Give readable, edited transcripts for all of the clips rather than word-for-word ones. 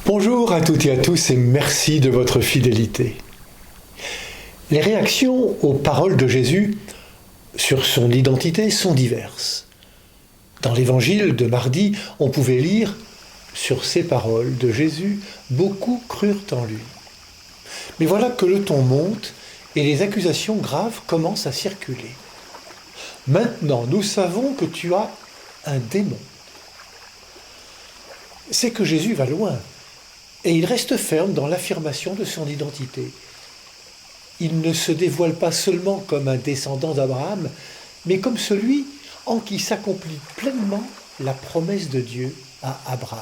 Bonjour à toutes et à tous et merci de votre fidélité. Les réactions aux paroles de Jésus sur son identité sont diverses. Dans l'évangile de mardi, on pouvait lire « Sur ces paroles de Jésus, beaucoup crurent en lui ». Mais voilà que le ton monte et les accusations graves commencent à circuler. « Maintenant, nous savons que tu as un démon ». C'est que Jésus va loin et il reste ferme dans l'affirmation de son identité. Il ne se dévoile pas seulement comme un descendant d'Abraham, mais comme celui en qui s'accomplit pleinement la promesse de Dieu à Abraham.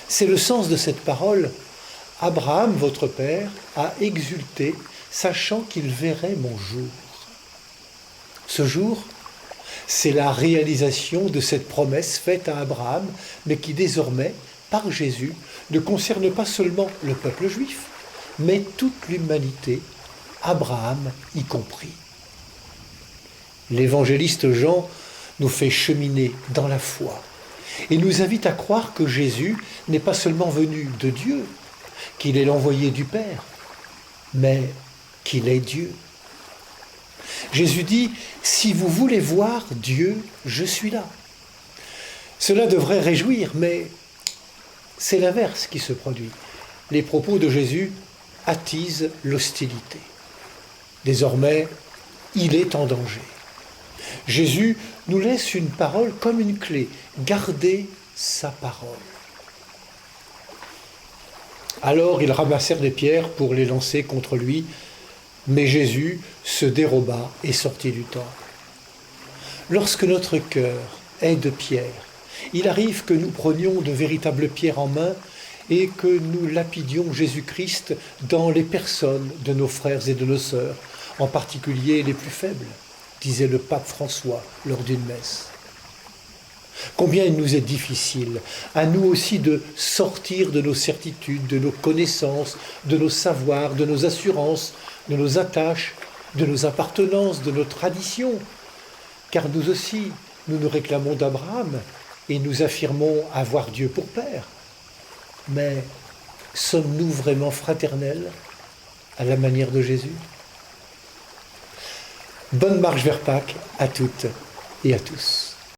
C'est le sens de cette parole. Abraham, votre père, a exulté, sachant qu'il verrait mon jour. Ce jour, c'est la réalisation de cette promesse faite à Abraham, mais qui désormais, par Jésus, ne concerne pas seulement le peuple juif, mais toute l'humanité, Abraham y compris. L'évangéliste Jean nous fait cheminer dans la foi et nous invite à croire que Jésus n'est pas seulement venu de Dieu, qu'il est l'envoyé du Père, mais qu'il est Dieu. Jésus dit « Si vous voulez voir Dieu, je suis là ». Cela devrait réjouir, mais c'est l'inverse qui se produit. Les propos de Jésus attisent l'hostilité. Désormais, il est en danger. Jésus nous laisse une parole comme une clé. Gardez sa parole. Alors ils ramassèrent des pierres pour les lancer contre lui, mais Jésus se déroba et sortit du temple. Lorsque notre cœur est de pierre, il arrive que nous prenions de véritables pierres en main et que nous lapidions Jésus-Christ dans les personnes de nos frères et de nos sœurs, en particulier les plus faibles, disait le pape François lors d'une messe. Combien il nous est difficile, à nous aussi, de sortir de nos certitudes, de nos connaissances, de nos savoirs, de nos assurances, de nos attaches, de nos appartenances, de nos traditions, car nous aussi, nous nous réclamons d'Abraham et nous affirmons avoir Dieu pour Père. Mais sommes-nous vraiment fraternels à la manière de Jésus ? Bonne marche vers Pâques à toutes et à tous.